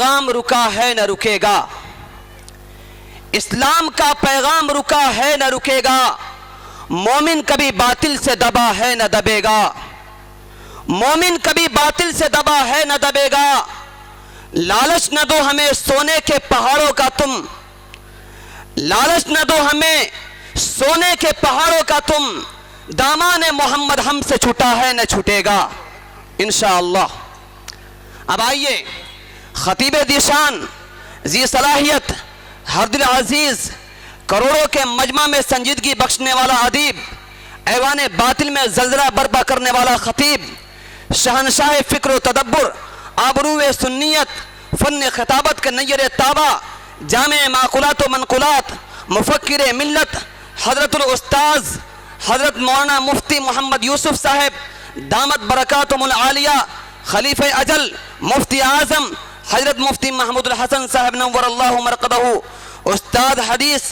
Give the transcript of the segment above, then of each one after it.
पैगाम रुका है न रुकेगा, इस्लाम का पैगाम रुका है न रुकेगा। मोमिन कभी बातिल से दबा है न दबेगा, मोमिन कभी बातिल से दबा है न दबेगा। लालच न दो हमें सोने के पहाड़ों का तुम, लालच न दो हमें सोने के पहाड़ों का तुम। दामाने मोहम्मद हमसे छूटा है न छूटेगा इंशाअल्लाह। अब आइए खतीब दिशान जी सलाहियत हरदिल अजीज, करोड़ों के मजमा में संजीदगी बख्शने वाला अदीब, ऐवाने बातिल में जलजला बर्पा करने वाला खतीब, शहनशाह फिक्र तदब्बुर, आबरूए सुन्नियत, फन खिताबत के नैयर ताबा, जामे माकुलात व मनकुलात, मुफक्किर मिल्लत, हजरतुल उस्ताज हजरत मौलाना मुफ्ती मोहम्मद यूसुफ साहब दामत बरकातुहुल आलिया, खलीफे अजल मुफ्ती आजम हजरत मुफ्ती महमूदुल हसन साहब नव्वरल्लाहु मरकदहू, उस्ताद हदीस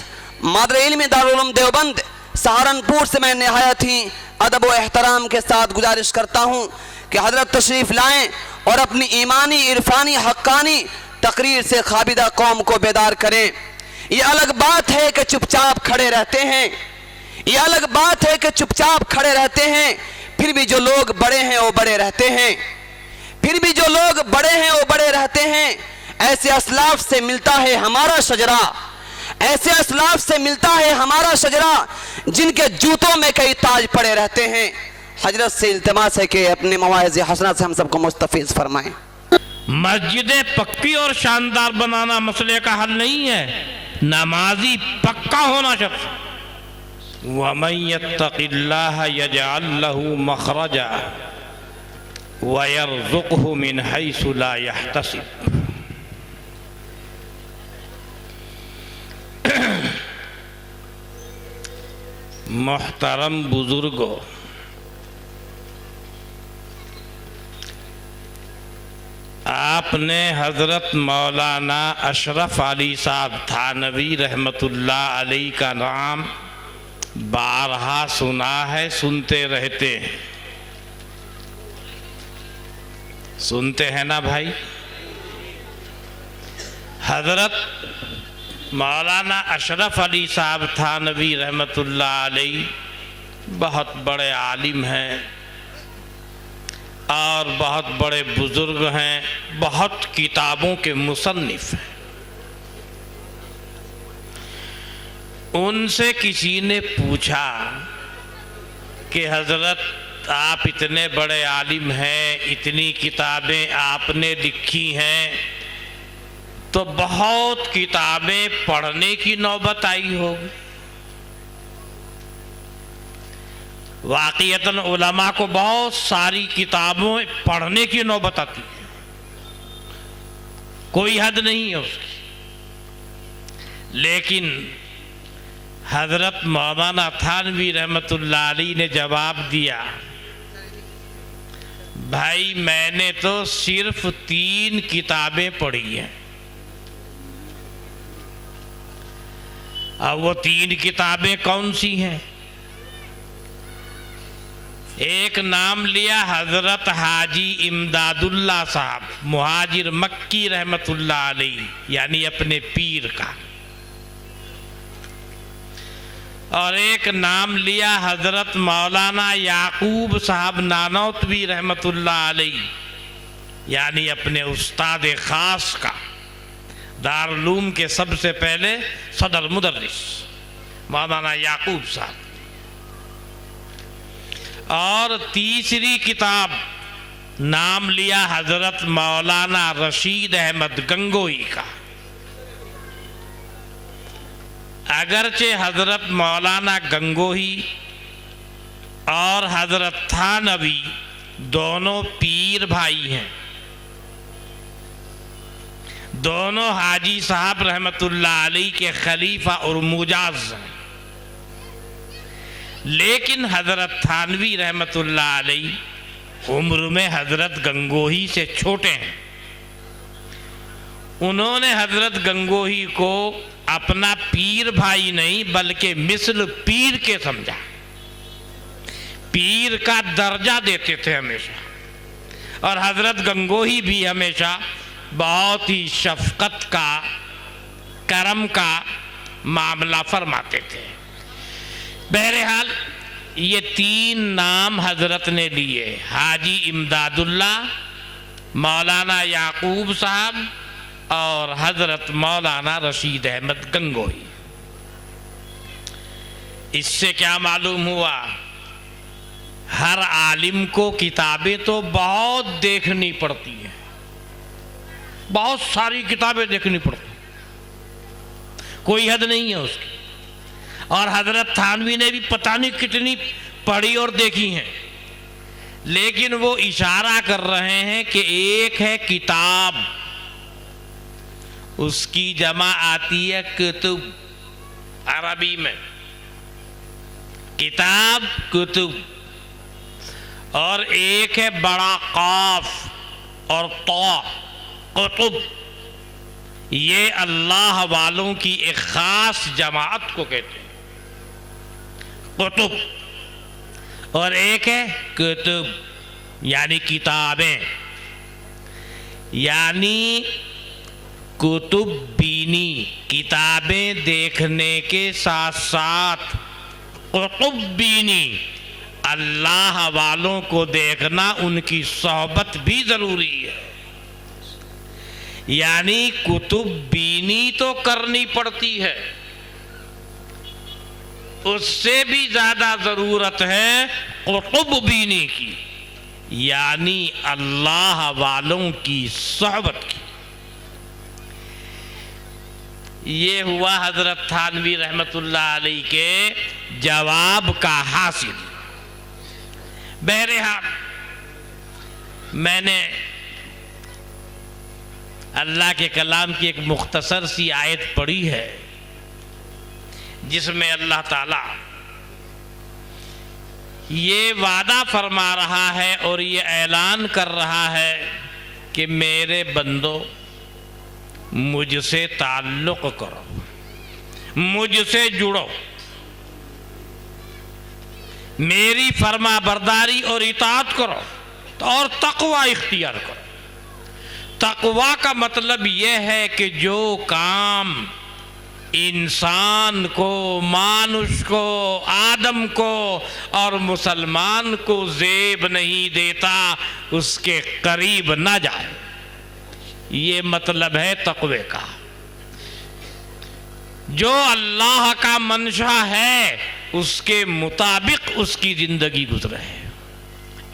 मादरे इल्म दारुल उलूम देवबंद सहारनपुर से मैं नहायत ही अदब व एहतराम के साथ गुजारिश करता हूँ कि हजरत तशरीफ़ लाएँ और अपनी ईमानी इरफानी हक्कानी तकरीर से खाबिदा कौम को बेदार करें। ये अलग बात है कि चुपचाप खड़े रहते हैं, ये अलग बात है कि चुपचाप खड़े रहते हैं, फिर भी जो लोग बड़े हैं वो बड़े रहते हैं, फिर भी जो लोग बड़े हैं वो बड़े रहते हैं। ऐसे असलाफ से मिलता है हमारा शजरा, ऐसे असलाफ से मिलता है हमारा शजरा, जिनके जूतों में कई ताज पड़े रहते हैं। हजरत से इल्तिमास है कि अपने मवाइज़ हसना से हम सबको मुस्तफीज फरमाएं। मस्जिदें पक्की और शानदार बनाना मसले का हल नहीं है, नमाजी पक्का होना चाहिए। वमन यत्तक़िल्लाह यजअल लहू मखरजा व यरज़ुक़हु मिन हैसु ला यहतसिब। मोहतरम बुजुर्गों, आपने हजरत मौलाना अशरफ अली साहब थानवी रहमतुल्लाह अलैह का नाम बारहा सुना है, सुनते रहते हैं, सुनते हैं ना भाई। हजरत मौलाना अशरफ अली साहब थानवी रहमतुल्लाह अलैह बहुत बड़े आलिम हैं और बहुत बड़े बुजुर्ग हैं, बहुत किताबों के मुसन्निफ हैं। उनसे किसी ने पूछा कि हजरत आप इतने बड़े आलिम हैं, इतनी किताबें आपने लिखी हैं, तो बहुत किताबें पढ़ने की नौबत आई होगी। वाक़ियतन उलमा को बहुत सारी किताबों पढ़ने की नौबत आती है, कोई हद नहीं है उसकी। लेकिन हजरत मौलाना थानवी रहमतुल्लाह अलैह ने जवाब दिया, भाई मैंने तो सिर्फ 3 किताबें पढ़ी हैं। अब वो 3 किताबें कौन सी हैं? एक नाम लिया हजरत हाजी इमदादुल्लाह साहब मुहाजिर मक्की रहमतुल्लाह अलैह, यानी अपने पीर का, और एक नाम लिया हजरत मौलाना याकूब साहब नानौतवी रहमतुल्लाह अलैह, यानी अपने उस्ताद खास का, दारुल उलूम के सबसे पहले सदर मुदर्रिस मौलाना याकूब साहब। और तीसरी किताब नाम लिया हजरत मौलाना रशीद अहमद गंगोई का। अगरचे हजरत मौलाना गंगोही और हजरत थानवी दोनों पीर भाई हैं, दोनों हाजी साहब रहमतुल्लाह अलैह के खलीफा और मुजाज हैं, लेकिन हजरत थानवी रहमतुल्लाह अलैह उम्र में हजरत गंगोही से छोटे हैं। उन्होंने हजरत गंगोही को अपना पीर भाई नहीं बल्कि मिसल पीर के समझा, पीर का दर्जा देते थे हमेशा। और हजरत गंगोही भी हमेशा बहुत ही शफकत का, करम का मामला फरमाते थे। बहरहाल ये 3 नाम हजरत ने लिए, हाजी इमदादुल्ला, मौलाना याकूब साहब और हजरत मौलाना रशीद अहमद गंगोही। इससे क्या मालूम हुआ, हर आलिम को किताबें तो बहुत देखनी पड़ती हैं, बहुत सारी किताबें देखनी पड़ती, कोई हद नहीं है उसकी। और हजरत थानवी ने भी पता नहीं कितनी पढ़ी और देखी हैं, लेकिन वो इशारा कर रहे हैं कि एक है किताब, उसकी जमा आती है कुतुब, अरबी में किताब कुतुब, और एक है बड़ा काफ और तौ, कुतुब। ये अल्लाह वालों की एक खास जमात को कहते हैं कुतुब, और एक है कुतुब यानी किताबें, यानी कुतुब बीनी, किताबें देखने के साथ साथ कुतुब बीनी, अल्लाह वालों को देखना, उनकी सोहबत भी जरूरी है। यानी कुतुब बीनी तो करनी पड़ती है, उससे भी ज्यादा जरूरत है कुतुब बीनी की, यानी अल्लाह वालों की सोहबत की। ये हुआ हजरत थानवी रहमतुल्लाह अलैह के जवाब का हासिल। बहरहाल मैंने अल्लाह के कलाम की एक मुख्तसर सी आयत पढ़ी है, जिसमें अल्लाह ताला ये वादा फरमा रहा है और ये ऐलान कर रहा है कि मेरे बंदो मुझसे ताल्लुक करो, मुझसे जुड़ो, मेरी फरमा बरदारी और इताअत करो और तकवा इख्तियार करो। तकवा का मतलब यह है कि जो काम इंसान को, मानुष को, आदम को और मुसलमान को ज़ेब नहीं देता, उसके करीब ना जाए, ये मतलब है तकवे का। जो अल्लाह का मंशा है उसके मुताबिक उसकी जिंदगी गुजरे,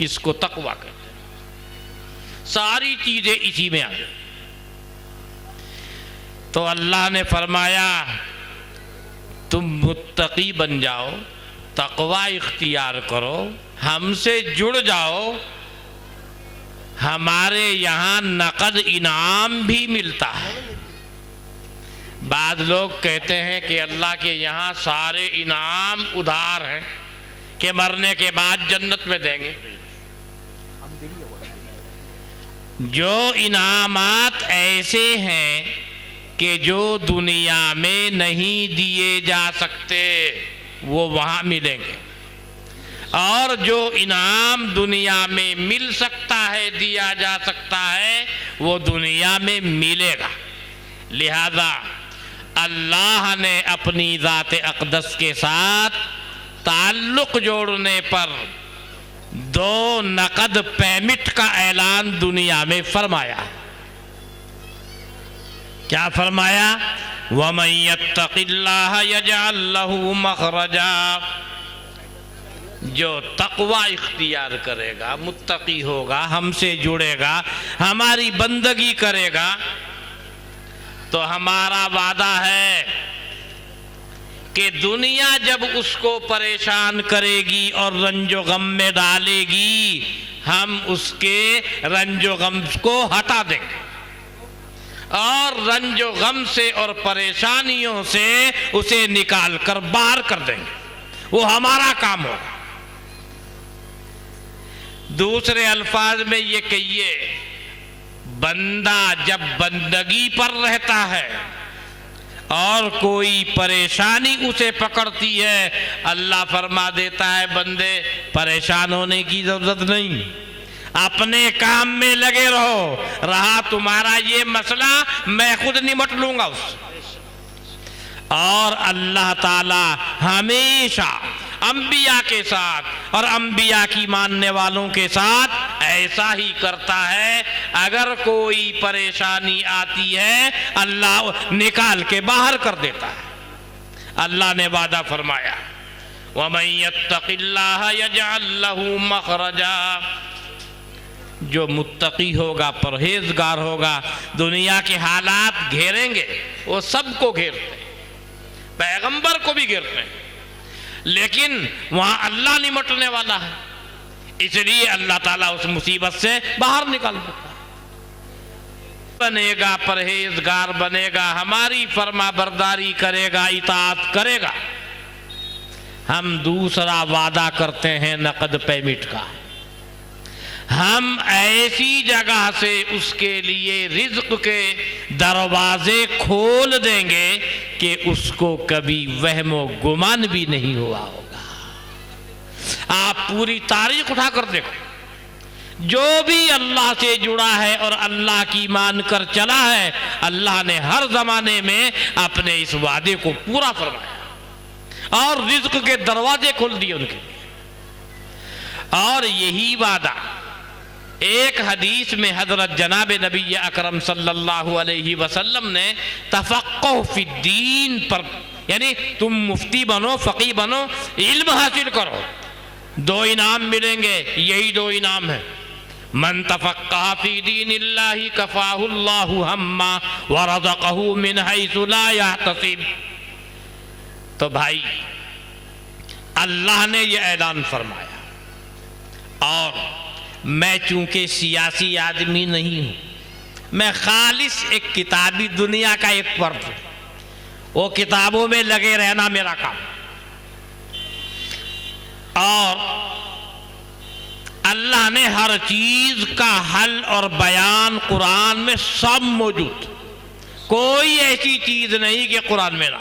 इसको तकवा कहते हैं। सारी चीजें इसी में आ गई। तो अल्लाह ने फरमाया तुम मुत्तकी बन जाओ, तकवा इख्तियार करो, हमसे जुड़ जाओ, हमारे यहाँ नकद इनाम भी मिलता है। बाद लोग कहते हैं कि अल्लाह के यहाँ सारे इनाम उधार हैं कि मरने के बाद जन्नत में देंगे। जो इनामात ऐसे हैं कि जो दुनिया में नहीं दिए जा सकते, वो वहाँ मिलेंगे, और जो इनाम दुनिया में मिल सकता है, दिया जा सकता है, वो दुनिया में मिलेगा। लिहाजा अल्लाह ने अपनी ज़ात अक़दस के साथ ताल्लुक़ जोड़ने पर 2 नकद पेमेंट का ऐलान दुनिया में फरमाया। क्या फरमाया? वमन यत्तक़िल्लाह यजअल लहू मख़रजा। जो तक़वा इख्तियार करेगा, मुत्तकी होगा, हमसे जुड़ेगा, हमारी बंदगी करेगा, तो हमारा वादा है कि दुनिया जब उसको परेशान करेगी और रंजो गम में डालेगी, हम उसके रंजो गम को हटा देंगे और रंजो गम से और परेशानियों से उसे निकाल कर बाहर कर देंगे। वो हमारा काम होगा। दूसरे अल्फाज में ये कहिए, बंदा जब बंदगी पर रहता है और कोई परेशानी उसे पकड़ती है, अल्लाह फरमा देता है बंदे परेशान होने की जरूरत नहीं, अपने काम में लगे रहो। रहा तुम्हारा ये मसला, मैं खुद निपट लूंगा उससे। और अल्लाह ताला हमेशा अंबिया के साथ और अंबिया की मानने वालों के साथ ऐसा ही करता है। अगर कोई परेशानी आती है अल्लाह निकाल के बाहर कर देता है। अल्लाह ने वादा फरमाया, वमन यत्तक़िल्लाह यजअल लहू मखरजा। जो मुत्तकी होगा, परहेजगार होगा, दुनिया के हालात घेरेंगे, वो सबको घेरते हैं, पैगंबर को भी घेरते हैं, लेकिन वहां अल्लाह निमटने वाला है, इसलिए अल्लाह ताला उस मुसीबत से बाहर निकाल देता है। बनेगा, परहेजगार बनेगा, हमारी फरमा बरदारी करेगा, इताअत करेगा। हम दूसरा वादा करते हैं नकद पेमेंट का। हम ऐसी जगह से उसके लिए रिज्क के दरवाजे खोल देंगे कि उसको कभी वहमो गुमान भी नहीं हुआ होगा। आप पूरी तारीख उठा कर देखो, जो भी अल्लाह से जुड़ा है और अल्लाह की मान कर चला है, अल्लाह ने हर जमाने में अपने इस वादे को पूरा फरमाया और रिज्क के दरवाजे खोल दिए उनके। और यही वादा एक हदीस में हजरत जनाब नबी अकरम सल्लल्लाहु अलैहि वसल्लम ने तफक्कुह फिद्दीन पर, यानी तुम मुफ्ती बनो, फकी बनो, इल्म हासिल करो, 2 इनाम मिलेंगे। यही 2 इनाम है। मन तफक्कह फी दीनिल्लाहि कफाहुल्लाहु हम्मा व रज़क़हु मिन हैसु ला यहतसिब। तो भाई अल्लाह ने यह ऐलान फरमाया, और मैं चूंकि सियासी आदमी नहीं हूं, मैं खालिस एक किताबी दुनिया का एक फर्द हूं, वो किताबों में लगे रहना मेरा काम। और अल्लाह ने हर चीज का हल और बयान कुरान में सब मौजूद, कोई ऐसी चीज नहीं कि कुरान में ना।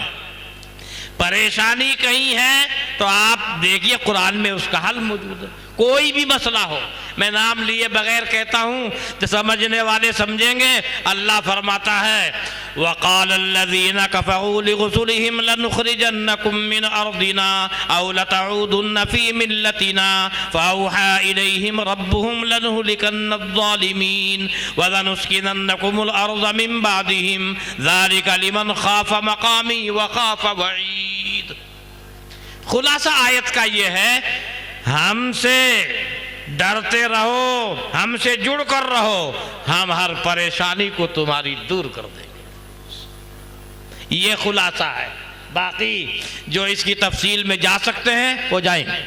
परेशानी कहीं है तो आप देखिए कुरान में उसका हल मौजूद है। कोई भी मसला हो, मैं नाम लिए बगैर कहता हूं तो समझने वाले समझेंगे। अल्लाह फरमाता है, वक़ाल अल्लज़ीना कफ़रू लिरुसुलिहिम लनुख़रिजन्नकुम मिन अर्दिना औ लतऊदुन्न फ़ी मिल्लतिना फ़अौहा इलैहिम रब्बुहुम लनुहलिकन्न अज़्ज़ालिमीन व लनुस्किनन्नकुमुल अर्ज़ मिन बअदिहिम ज़ालिका लिमन ख़ाफ़ मक़ामी व ख़ाफ़ वईद। खुलासा आयत का ये है, हमसे डरते रहो, हमसे जुड़ कर रहो, हम हर परेशानी को तुम्हारी दूर कर देंगे। ये खुलासा है। बाकी जो इसकी तफसील में जा सकते हैं वो जाएंगे।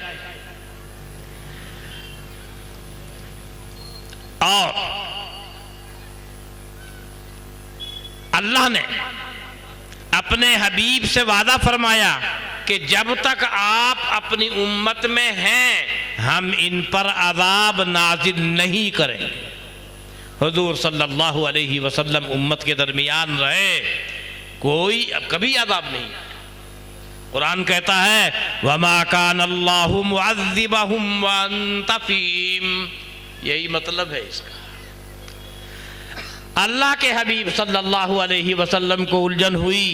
और अल्लाह ने अपने हबीब से वादा फरमाया कि जब तक आप अपनी उम्मत में हैं हम इन पर अज़ाब नाज़िल नहीं करेंगे। हुज़ूर सल्लल्लाहु अलैहि वसल्लम उम्मत के दरमियान रहे, कोई कभी अज़ाब नहीं। कुरान कहता है, वमा कान अल्लाहु मुअज़्ज़िबहुम व अंत फ़ीहिम। यही मतलब है इसका। अल्लाह के हबीब सल्लल्लाहु अलैहि वसल्लम को उलझन हुई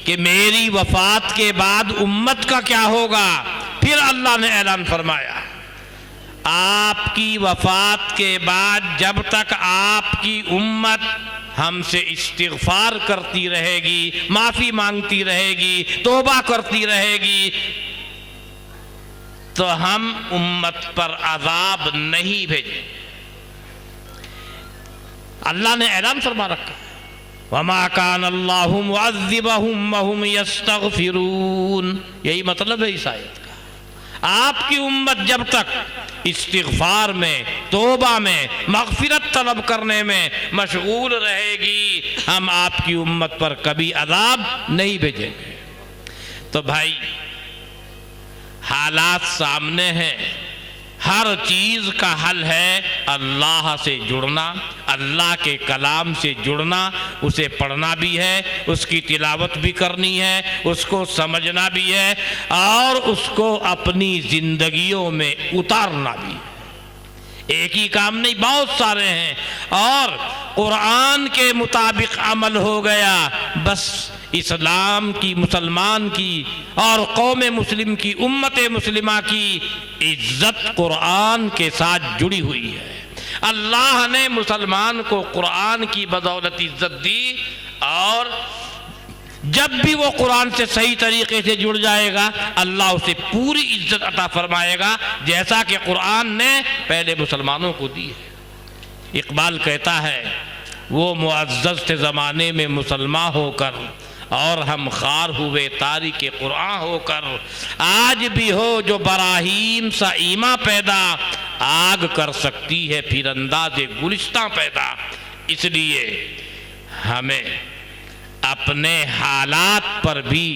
कि मेरी वफात के बाद उम्मत का क्या होगा। फिर अल्लाह ने ऐलान फरमाया, आपकी वफात के बाद जब तक आपकी उम्मत हमसे इस्तिग़फ़ार करती रहेगी, माफ़ी मांगती रहेगी, तौबा करती रहेगी, तो हम उम्मत पर अज़ाब नहीं भेजेंगे। अल्लाह ने ऐलान फरमा रखा, वमा कान अल्लाहु मुअज़्ज़िबहुम व हुम यस्तग़फ़िरून। यही मतलब है इस आयत का। आपकी उम्मत जब तक इस्तिग़फ़ार में, तौबा में, मग़फ़िरत तलब करने में मशगूल रहेगी, हम आपकी उम्मत पर कभी अज़ाब नहीं भेजेंगे। तो भाई हालात सामने हैं, हर चीज़ का हल है अल्लाह से जुड़ना, अल्लाह के कलाम से जुड़ना। उसे पढ़ना भी है, उसकी तिलावत भी करनी है, उसको समझना भी है और उसको अपनी ज़िंदगियों में उतारना भी है। एक ही काम नहीं, बहुत सारे हैं। और कुरान के मुताबिक अमल हो गया, बस इस्लाम की, मुसलमान की और कौम मुस्लिम की, उम्मत मुस्लिमा की इज्जत कुरान के साथ जुड़ी हुई है। अल्लाह ने मुसलमान को कुरान की बदौलत इज्जत दी, और जब भी वो कुरान से सही तरीके से जुड़ जाएगा अल्लाह उसे पूरी इज्जत अता फरमाएगा, जैसा कि कुरान ने पहले मुसलमानों को दी है। इकबाल कहता है, वो मुअज़्ज़ज़ थे ज़माने में मुसलमान होकर, और हम खार हुए तारीक़ कुरान होकर। आज भी हो जो बराहीम सा ईमा पैदा, आग कर सकती है फिर अंदाज़े गुलिस्तां पैदा। इसलिए हमें अपने हालात पर भी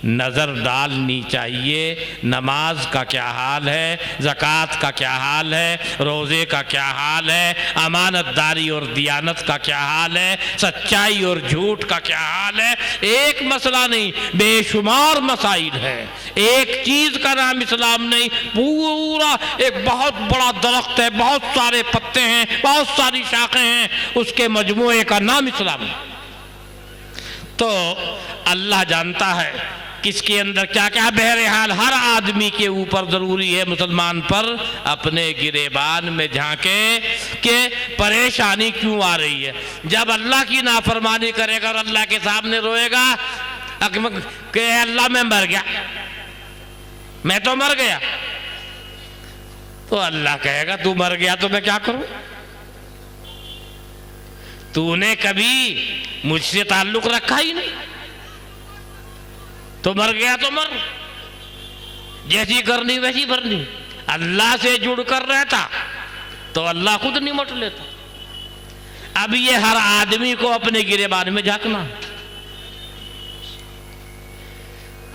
नज़र डालनी चाहिए। नमाज का क्या हाल है, ज़कात का क्या हाल है, रोज़े का क्या हाल है, अमानतदारी और दियानत का क्या हाल है, सच्चाई और झूठ का क्या हाल है। एक मसला नहीं, बेशुमार मसाइल है। एक चीज़ का नाम इस्लाम नहीं, पूरा एक बहुत बड़ा दरख्त है, बहुत सारे पत्ते हैं, बहुत सारी शाखें हैं, उसके मजमूए का नाम इस्लाम है। तो अल्लाह जानता है किसके अंदर क्या क्या। बहरहाल हर आदमी के ऊपर ज़रूरी है, मुसलमान पर, अपने गिरेबान में झांके कि परेशानी क्यों आ रही है। जब अल्लाह की नाफरमानी करेगा और अल्लाह के सामने रोएगा कि अल्लाह मैं मर गया, मैं तो मर गया, तो अल्लाह कहेगा तू मर गया तो मैं क्या करूं? तूने कभी मुझसे ताल्लुक रखा ही नहीं, तो मर गया तो मर, जैसी करनी वैसी भरनी। अल्लाह से जुड़कर रहता तो अल्लाह खुद निमट लेता। अब ये हर आदमी को अपने गिरेबान में झांकना।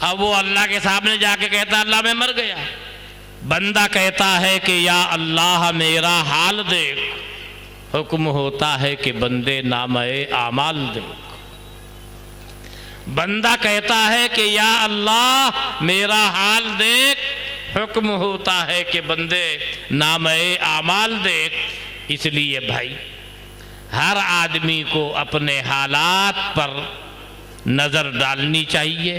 अब वो अल्लाह के सामने जाके कहता अल्लाह मैं मर गया। बंदा कहता है कि या अल्लाह मेरा हाल देख। हुक्म होता है कि बंदे नामे आमाल देख। बंदा कहता है कि या अल्लाह मेरा हाल देख। हुक्म होता है कि बंदे नामे आमाल देख। इसलिए भाई हर आदमी को अपने हालात पर नज़र डालनी चाहिए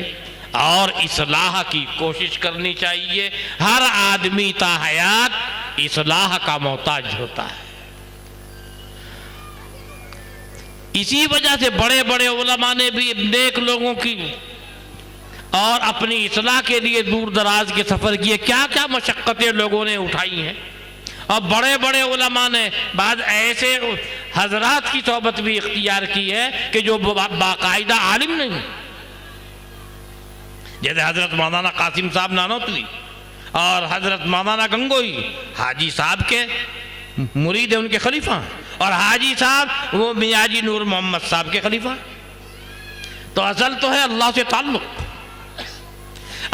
और इस्लाह की कोशिश करनी चाहिए। हर आदमी ताहयात इस्लाह का मोहताज होता है। इसी वजह से बड़े बड़े उलमा ने भी नेक लोगों की और अपनी इस्लाह के लिए दूर दराज के सफ़र किए, क्या क्या मशक्क़तें लोगों ने उठाई हैं। और बड़े बड़े उलमा ने बाद ऐसे हजरात की सोबत भी इख्तियार की है कि जो बाकायदा आलिम नहीं, जैसे हजरत मौलाना कासिम साहब नानोतवी और हजरत मौलाना गंगोई हाजी साहब के मुरीद है, उनके खलीफा, और हाजी साहब वो मियाजी नूर मोहम्मद साहब के खलीफा। तो असल तो है अल्लाह से ताल्लुक।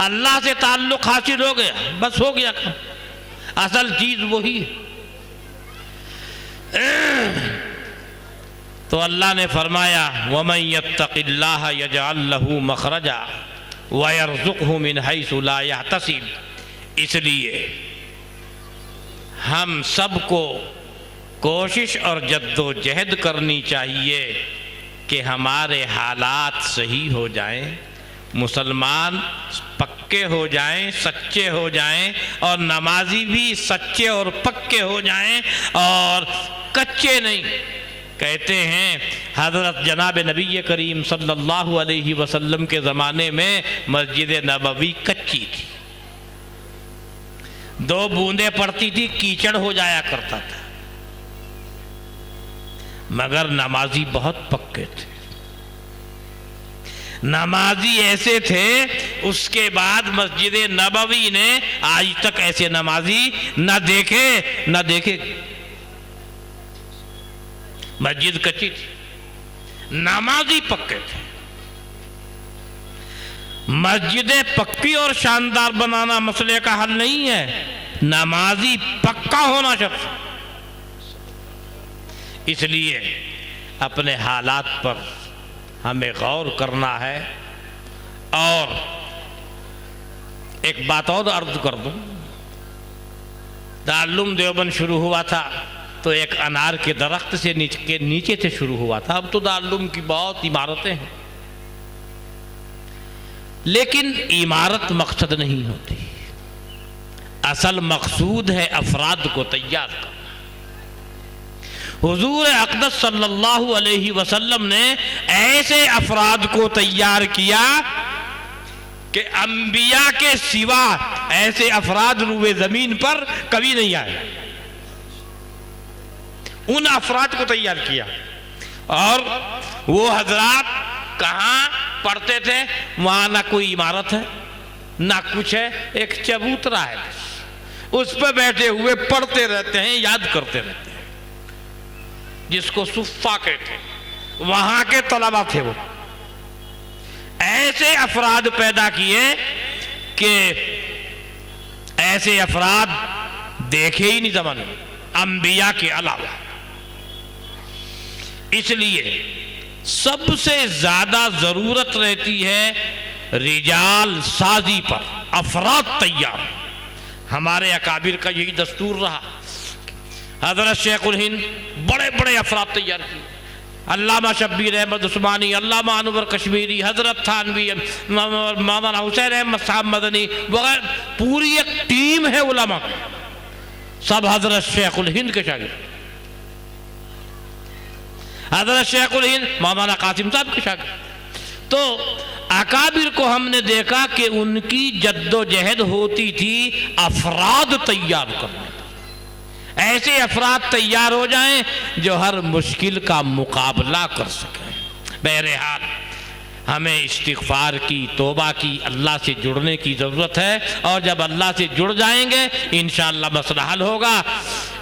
अल्लाह से ताल्लुक हासिल हो गया, बस हो गया। असल चीज वही है। तो अल्लाह ने फरमाया वमन यत्तक़िल्लाह यजअल लहू मखरजा व यरज़ुक़हु मिन हैसु ला यहतसिब। इसलिए हम सबको कोशिश और जद्दोजहद करनी चाहिए कि हमारे हालात सही हो जाएं, मुसलमान पक्के हो जाएं, सच्चे हो जाएं, और नमाजी भी सच्चे और पक्के हो जाएं और कच्चे नहीं। कहते हैं हज़रत जनाब नबी करीम सल्लल्लाहु अलैहि वसल्लम के ज़माने में मस्जिद नबवी कच्ची थी, 2 बूंदें पड़ती थी कीचड़ हो जाया करता था, मगर नमाजी बहुत पक्के थे। नमाजी ऐसे थे, उसके बाद मस्जिद नबवी ने आज तक ऐसे नमाजी न देखे। मस्जिद कच्ची थी, नमाजी पक्के थे। मस्जिदें पक्की और शानदार बनाना मसले का हल नहीं है, नमाजी पक्का होना चाहिए। इसलिए अपने हालात पर हमें गौर करना है। और एक बात और अर्ज कर दूं, दारुल देवबंद शुरू हुआ था तो एक अनार के दरख्त से नीचे से शुरू हुआ था। अब तो दारुल की बहुत इमारतें हैं, लेकिन इमारत मकसद नहीं होती। असल मकसूद है अफराद को तैयार करना। हुजूर अक़दस सल्लल्लाहु अलैहि वसल्लम ने ऐसे अफराद को तैयार किया कि अंबिया के सिवा ऐसे अफराद रूए जमीन पर कभी नहीं आए। उन अफराद को तैयार किया। और वो हजरात कहाँ पढ़ते थे? वहां ना कोई इमारत है ना कुछ है, एक चबूतरा है, उस पर बैठे हुए पढ़ते रहते हैं, याद करते रहते हैं, जिसको सुफ़ा कहते हैं। वहां के तलबा थे वो। ऐसे अफराद पैदा किए कि ऐसे अफराद देखे ही नहीं जमाने में अंबिया के अलावा। इसलिए सबसे ज्यादा जरूरत रहती है रिजाल साजी पर, अफराद तैयार। हमारे अकाबिर का यही दस्तूर रहा। हजरत शेखुल हिंद बड़े बड़े अफराद तैयार किए। अल्लामा शब्बीर अहमद उस्मानी, अल्लामा अनवर कश्मीरी, हजरत थानवी, मौलाना हुसैन अहमद साहब मदनी वगैरह, पूरी एक टीम है उलमा, सब हजरत शेखुल हिंद के शागिर्द। हजरत शेखुल हिंद मौलाना कासिम साहब के शागिर्द। तो अकाबिर को हमने देखा कि उनकी जद्दोजहद होती थी अफराद तैयार करने। ऐसे अफराद तैयार हो जाएं जो हर मुश्किल का मुकाबला कर सकें। बहरहाल हमें इस्तिग़फ़ार की, तौबा की, अल्लाह से जुड़ने की ज़रूरत है। और जब अल्लाह से जुड़ जाएंगे इंशाअल्लाह मसला हल होगा।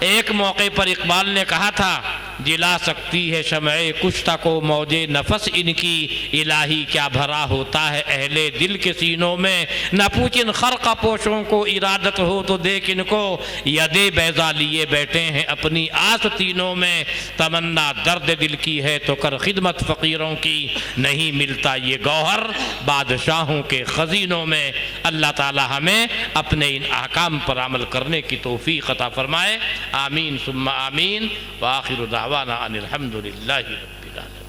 एक मौके पर इकबाल ने कहा था, जिला सकती है शमए कुश्ता को मौजे नफस इनकी, इलाही क्या भरा होता है अहले दिल के सीनों में। न पूछिन खरका पोशों को इरादत हो तो देख इनको, यदे बैजा लिए बैठे हैं अपनी आस्तीनों में। तमन्ना दर्द दिल की है तो कर खिदमत फ़कीरों की, नहीं मिलता ये गौहर बादशाहों के खजीनों में। अल्लाह ताला हमें अपने इन अहकाम पर अमल करने की तौफीक अता फरमाए। आमीन सुम्मा आमीन। व आखिरु दावाना अनिल हम्दुलिल्लाहि रब्बिल आलमीन।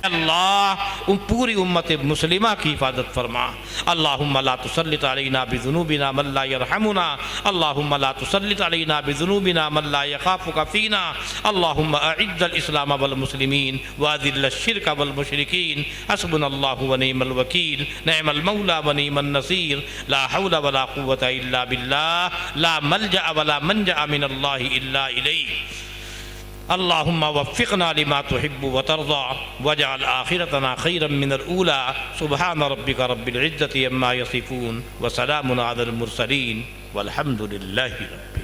अल्लाह उन पूरी उम्मत मुस्लिमा की हिफाजत फरमा। अल्लाहुम्मा ला तुसल्लित अलैना बिज़ुनूबिना मन ला यरहमुना, अल्लाहुम्मा ला तुसल्लित अलैना बिज़ुनूबिना मन ला यखाफुका फीना, अल्लाहुम्मा अइज़्ज़ल इस्लाम वल मुस्लिमीन व अज़िल्ल शिर्क वल मुशरिकीन। हस्बुनल्लाहु व निअमल वकील, निअमल मौला व निअमन नसीर। ला हौला वला कुव्वता इल्ला बिल्लाह, ला मल्जा वला मंजा मिनल्लाहि इल्ला इलैहि। अल्लाहुम्मा वफ़्फ़िक़ना लिमा तुहिब्बु व तर्ज़ा वजअल आखिरतना खैरन मिनल ऊला। सुब्हान रब्बिका रब्बिल इज़्ज़ति अम्मा यसिफ़ून व सलामुन अलल मुरसलीन वल्हम्दुलिल्लाहि रब्बिल